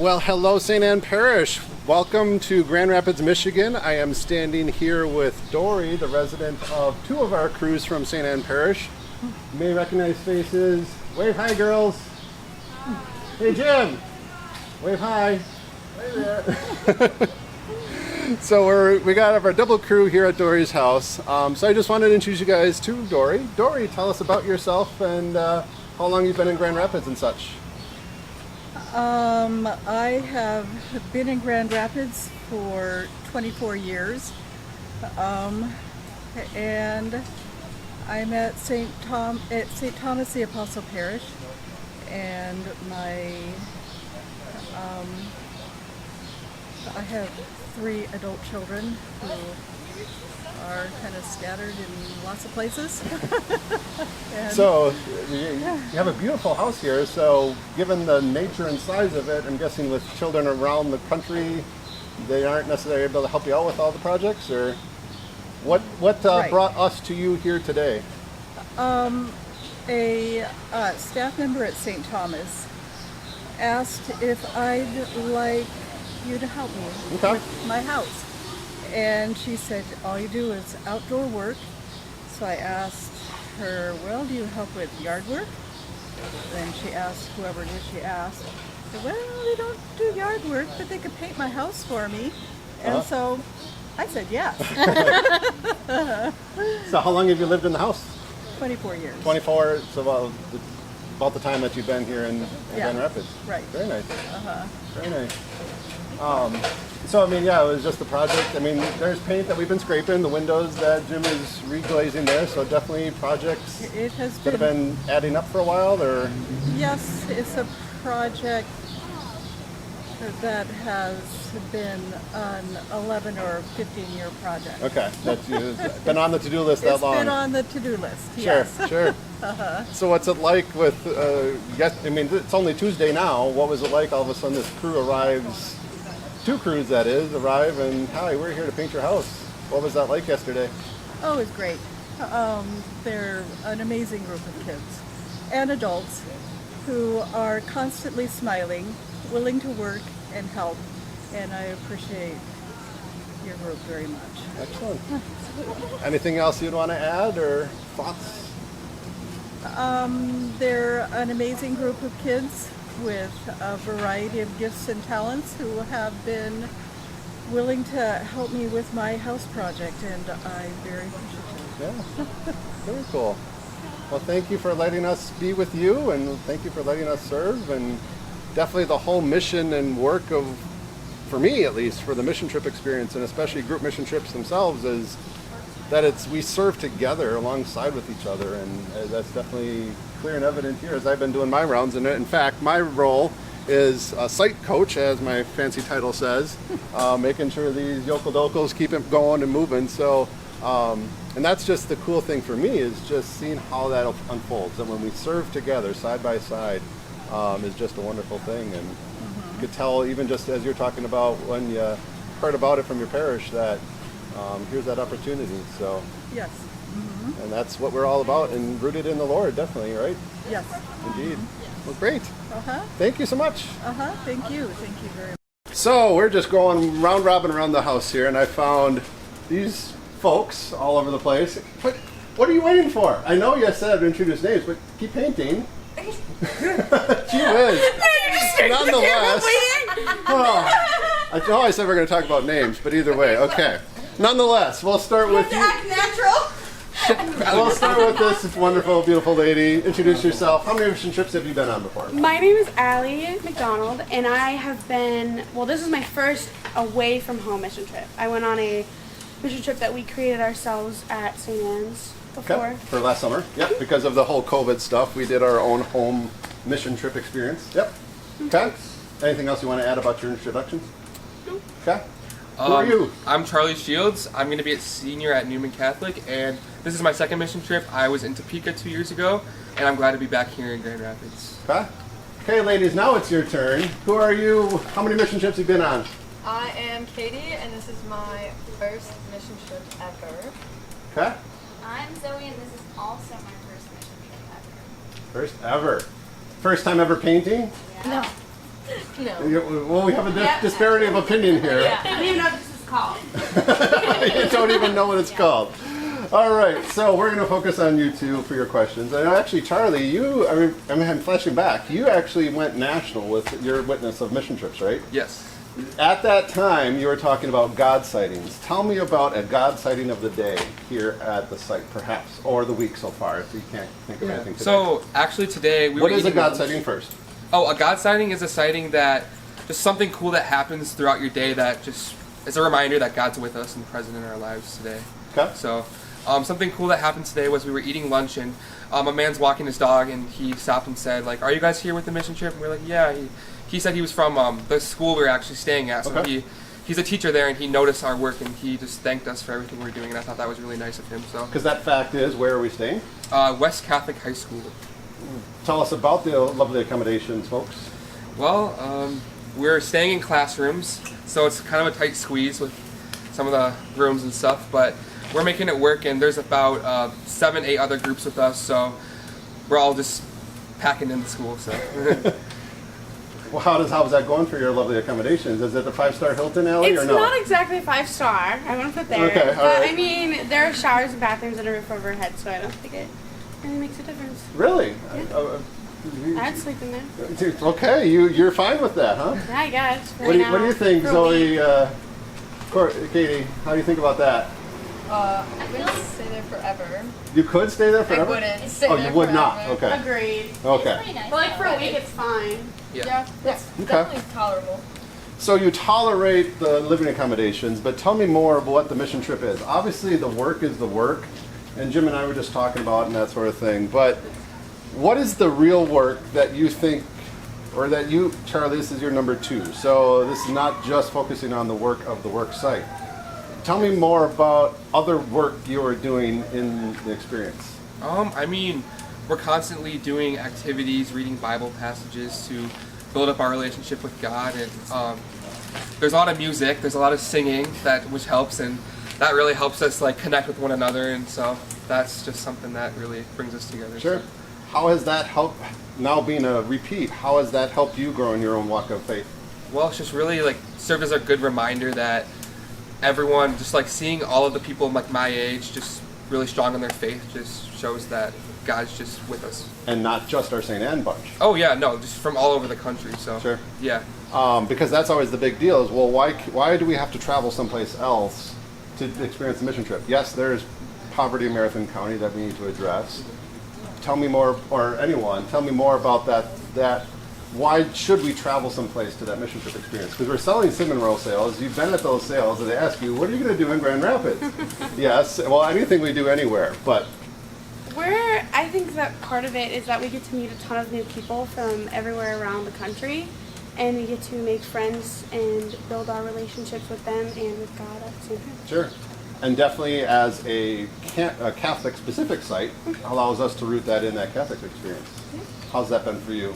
Well, hello, St. Anne Parish. Welcome to Grand Rapids, Michigan. I am standing here with Dory, the resident of two of our crews from St. Anne Parish. You may recognize faces. Wave hi, girls. Hi. Hey, Jim. Wave hi. Hey there. So we got our double crew here at Dory's house. So I just wanted to introduce you guys to Dory. Dory, tell us about yourself and how long you've been in Grand Rapids and such. I have been in Grand Rapids for 24 years, and I'm at St. Thomas the Apostle Parish, and I have 3 adult children who are kind of scattered in lots of places. So you have a beautiful house here. So given the nature and size of it, I'm guessing with children around the country, they aren't necessarily able to help you out with all the projects, or what Right. brought us to you here today? A staff member at St. Thomas asked if I'd like you to help me Okay. with my house. And she said, all you do is outdoor work. So I asked her, well, do you help with yard work? Then she asked whoever it is she asked. I said, well, they don't do yard work, but they could paint my house for me. And so I said yes. So how long have you lived in the house? 24 years. 24. So about the time that you've been here in Grand Rapids. Right. Very nice. Very nice. So I mean, yeah, it was just a project. I mean, there's paint that we've been scraping, the windows that Jim is reglazing there. So definitely projects It has that have been adding up for a while, or Yes, it's a project that has been an 11 or 15-year project. okay, that's been on the to-do list that long. It's been on the to-do list, Sure, yes. sure. So what's it like with? I mean, it's only Tuesday now. What was it like? All of a sudden, this crew arrives. 2 crews, that is, arrive and hi, we're here to paint your house. What was that like yesterday? Oh, it's great. They're an amazing group of kids and adults who are constantly smiling, willing to work and help, and I appreciate your group very much. Excellent. Anything else you'd want to add or thoughts? They're an amazing group of kids with a variety of gifts and talents who have been willing to help me with my house project, and I'm very appreciative. Yeah, very cool. Well, thank you for letting us be with you, and thank you for letting us serve, and definitely the whole mission and work of, for me at least, for the mission trip experience, and especially group mission trips themselves, is that we serve together alongside with each other, and that's definitely clear and evident here as I've been doing my rounds. And in fact, my role is a site coach, as my fancy title says, making sure these yokel dokels keep it going and moving. So, and that's just the cool thing for me, is just seeing how that unfolds. And when we serve together side by side, is just a wonderful thing. And you could tell, even just as you're talking about when you heard about it from your parish, that here's that opportunity. So Yes. and that's what we're all about, and rooted in the Lord, definitely, right? Yes. Indeed. Well, great. Uh-huh. Thank you so much. Uh-huh. Thank you. Thank you very much. So we're just going round robin around the house here, and I found these folks all over the place. What are you waiting for? I know you said to introduce names, but keep painting. Gee whiz. Nonetheless. I said we're going to talk about names, but either way, okay. Nonetheless, we'll start with you. Act natural. We'll start with this wonderful, beautiful lady. Introduce yourself. How many mission trips have you been on before? My name is Allie McDonald, and I have been, well, this is my first away from home mission trip. I went on a mission trip that we created ourselves at St. Anne's before. Okay. For last summer. Yep. Because of the whole COVID stuff, we did our own home mission trip experience. Yep. Okay. Anything else you want to add about your introductions? Nope. Okay. Who are you? I'm Charlie Shields. I'm going to be a senior at Newman Catholic, and this is my second mission trip. I was in Topeka 2 years ago, and I'm glad to be back here in Grand Rapids. Okay. Okay, ladies, now it's your turn. Who are you? How many mission trips have you been on? I am Katie, and this is my first mission trip ever. Okay. I'm Zoe, and this is also my first mission trip ever. First ever. First time ever painting? No. No. Well, we have a Yeah. disparity of opinion here. I don't even know what this is called. You don't even know what it's called. All right, so we're going to focus on you two for your questions. And actually, Charlie, I'm flashing back. You actually went national with your witness of mission trips, right? Yes. At that time, you were talking about God sightings. Tell me about a God sighting of the day here at the site, perhaps, or the week so far, if you can't think of anything today. So actually today we what were is a eating God lunch. sighting first? Oh, a God sighting is a sighting that just something cool that happens throughout your day that just is a reminder that God's with us and present in our lives today. Okay. So something cool that happened today was we were eating lunch and a man's walking his dog and he stopped and said like, "Are you guys here with the mission trip?" And we are like, "Yeah." He said he was from the school we were actually staying at, so Okay. he's a teacher there and he noticed our work and he just thanked us for everything we were doing and I thought that was really nice of him. So Because that fact is, where are we staying? West Catholic High School. Tell us about the lovely accommodations, folks. Well, we're staying in classrooms, so it's kind of a tight squeeze with some of the rooms and stuff, but we're making it work, and there's about 7, 8 other groups with us, so we're all just packing into school, so. Well, how's that going for your lovely accommodations? Is it the 5-star Hilton alley It's or no? not exactly 5-star. I want to put there. Okay, all but right. I mean, there are showers and bathrooms and a roof over our head, so I don't think it really makes a difference. Really? I'd sleep in there. Okay, you're fine with that, huh? Yeah, I guess. What do you think, For a Zoe? week. Katie, how do you think about that? I wouldn't stay there forever. You could stay there forever? I wouldn't stay Oh, there you would not. forever. Okay. Agreed. Okay. Pretty nice. But like for a though. week, it's fine. Yeah. That's Okay. definitely tolerable. So you tolerate the living accommodations, but tell me more about what the mission trip is. Obviously, the work is the work, and Jim and I were just talking about and that sort of thing. But what is the real work that you think, or that you, Charlie, this is your number 2. So this is not just focusing on the work of the work site. Tell me more about other work you are doing in the experience. I mean, we're constantly doing activities, reading Bible passages to build up our relationship with God, and there's a lot of music, there's a lot of singing which helps, and that really helps us like connect with one another, and so that's just something that really brings us together. Sure. How has that helped, now being a repeat, how has that helped you grow in your own walk of faith? Well, it's just really like served as a good reminder that everyone, just like seeing all of the people like my age, just really strong in their faith, just shows that God's just with us. And not just our St. Anne bunch. Oh yeah, no, just from all over the country. So Sure. yeah. Because that's always the big deal is, well, why do we have to travel someplace else to experience the mission trip? Yes, there's poverty in Marathon County that we need to address. Tell me more, or anyone, tell me more about that. Why should we travel someplace to that mission trip experience? Because we're selling cinnamon roll sales. You've been at those sales, and they ask you, what are you going to do in Grand Rapids? Yes, well, anything we do anywhere, but I think that part of it is that we get to meet a ton of new people from everywhere around the country, and we get to make friends and build our relationships with them and with God at the same time. sure. And definitely as a Catholic-specific site, allows us to root that in that Catholic experience. How's that been for you?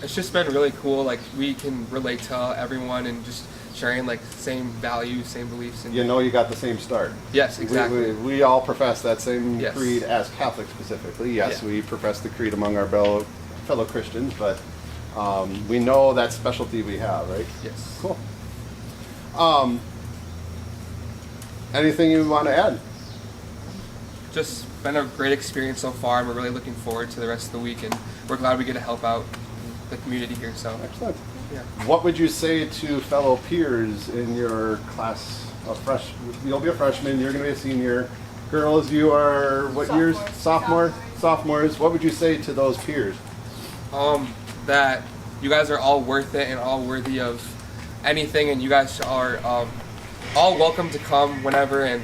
It's just been really cool. Like we can relate to everyone and just sharing like same values, same beliefs, and You know you got the same start. yes, exactly. We all profess that same Yes. creed as Catholics specifically. Yes, Yeah. we profess the creed among our fellow Christians, but we know that specialty we have, right? Yes. Cool. Anything you want to add? Just been a great experience so far, and we're really looking forward to the rest of the week. And we're glad we get to help out the community here. So Excellent. yeah. What would you say to fellow peers in your class of You'll be a freshman, you're going to be a senior. Girls, you are what years? Sophomores. What would you say to those peers? That you guys are all worth it and all worthy of anything, and you guys are all welcome to come whenever. And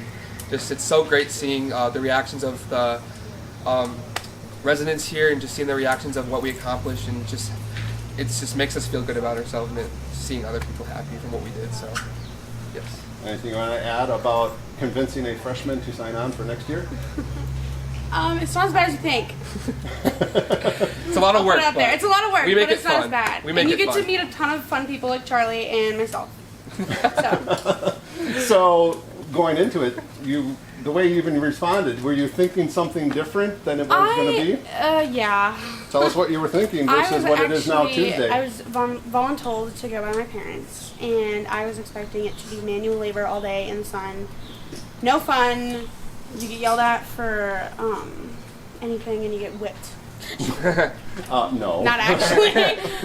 just it's so great seeing the reactions of the residents here, and just seeing the reactions of what we accomplished, and it just makes us feel good about ourselves, and seeing other people happy from what we did. So yes. Anything you want to add about convincing a freshman to sign on for next year? It's not as bad as you think. It's a lot of I'll work. put it out there. but It's a lot of work, we make but it it's not fun. as bad. We make and you it get fun. to meet a ton of fun people like Charlie and myself. So So going into it, the way you even responded, were you thinking something different than it was going to be? Yeah. Tell us what you were thinking versus what it is now Tuesday. I was voluntold to go by my parents, and I was expecting it to be manual labor all day in the sun. No fun. You get yelled at for anything, and you get whipped. No. Not actually.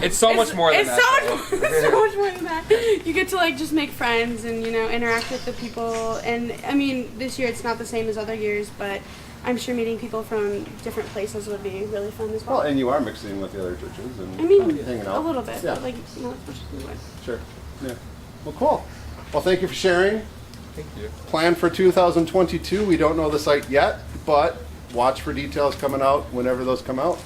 It's so much more than that. It's so much more than that. You get to like just make friends and interact with the people. And I mean, this year it's not the same as other years, but I'm sure meeting people from different places would be really fun as well. Well, and you are mixing with the other churches and I mean, hanging out. a little bit, Yeah. but like not as much as we would. Sure. Yeah. Well, cool. Well, thank you for sharing. Thank you. Plan for 2022. We don't know the site yet, but watch for details coming out whenever those come out.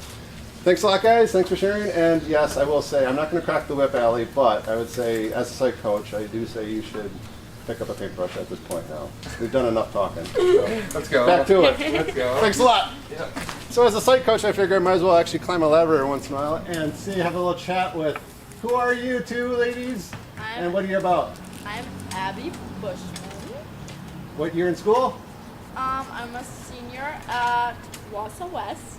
Thanks a lot, guys. Thanks for sharing. And yes, I will say, I'm not going to crack the whip, Allie, but I would say, as a site coach, I do say you should pick up a paintbrush at this point now. We've done enough talking. So, Let's go. back to it. Let's go. Thanks a lot. Yeah. So as a site coach, I figure I might as well actually climb a ladder every once in a while and have a little chat with, who are you two ladies? And what are you about? I'm Abby Bushman. What year in school? I'm a senior at Wausau West.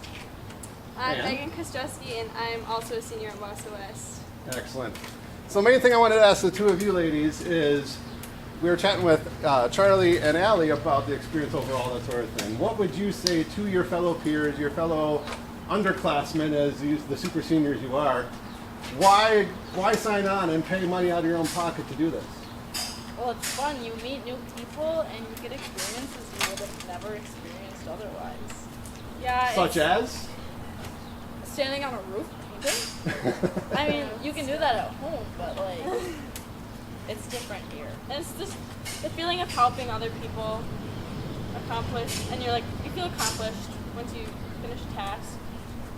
I'm And? Megan Kostrowski, and I'm also a senior at Wausau West. Excellent. So the main thing I wanted to ask the two of you ladies is, we were chatting with Charlie and Allie about the experience overall, that sort of thing. What would you say to your fellow peers, your fellow underclassmen, as the super seniors you are? Why sign on and pay money out of your own pocket to do this? Well, it's fun. You meet new people, and you get experiences you would have never experienced otherwise. Yeah. Such as? Standing on a roof painting. I mean, you can do that at home, but like, it's different here. And it's just the feeling of helping other people accomplish, and you're like, you feel accomplished once you finish a task.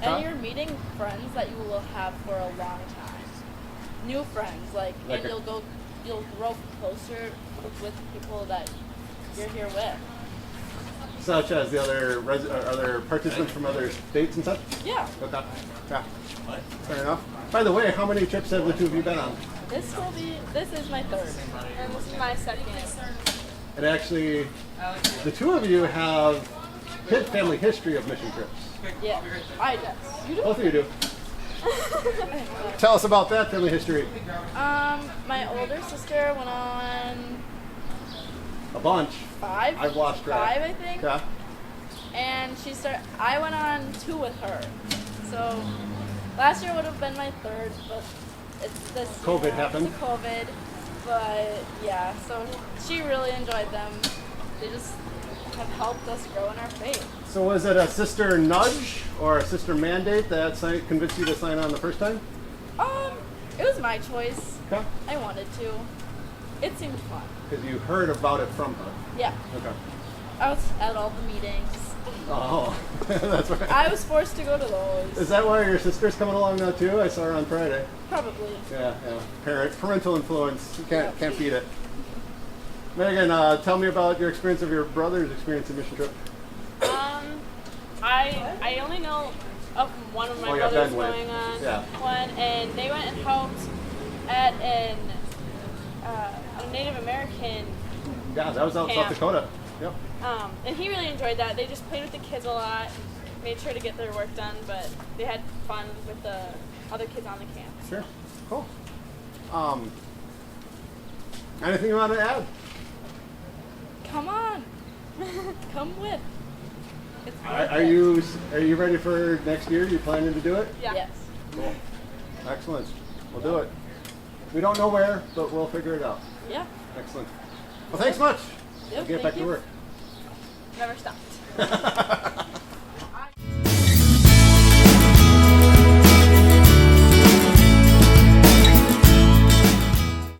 And you're meeting friends that you will have for a long time. New friends, and you'll grow closer with people that you're here with. Such as the other participants from other states and such? Yeah. Okay. Yeah. Fair enough. By the way, how many trips have the two of you been on? This is my third, and this is my second. And actually, the two of you have family history of mission trips. Yeah, I do. You do? Both of you do. Tell us about that family history. My older sister went on A bunch. 5. I've lost track. 5, I think. Yeah. And I went on 2 with her. So last year would have been my third, but it's this COVID year. happened. It's COVID, but yeah. So she really enjoyed them. They just have helped us grow in our faith. So was it a sister nudge or a sister mandate that convinced you to sign on the first time? It was my choice. Okay. I wanted to. It seemed fun. Because you heard about it from her. Yeah. Okay. I was at all the meetings. Oh, that's right. I was forced to go to those. Is that why your sister's coming along now too? I saw her on Friday. Probably. Yeah. Parental influence. You can't beat it. Megan, tell me about your experience of your brother's experience in mission trip. I only know of one of my brothers Ben went. going on Yeah. and they went and helped at a Native American Yeah, that was out in South Camp. Dakota. Yep. and he really enjoyed that. They just played with the kids a lot, made sure to get their work done, but they had fun with the other kids on the camp. Sure. Cool. Anything you want to add? Come on. Come with. It's Are you ready for next year? You planning to do it? Yeah. Yes. Cool. Excellent. We'll do it. We don't know where, but we'll figure it out. Yeah. Excellent. Well, thanks much. Yep, Get thank back to you. work. Never stopped.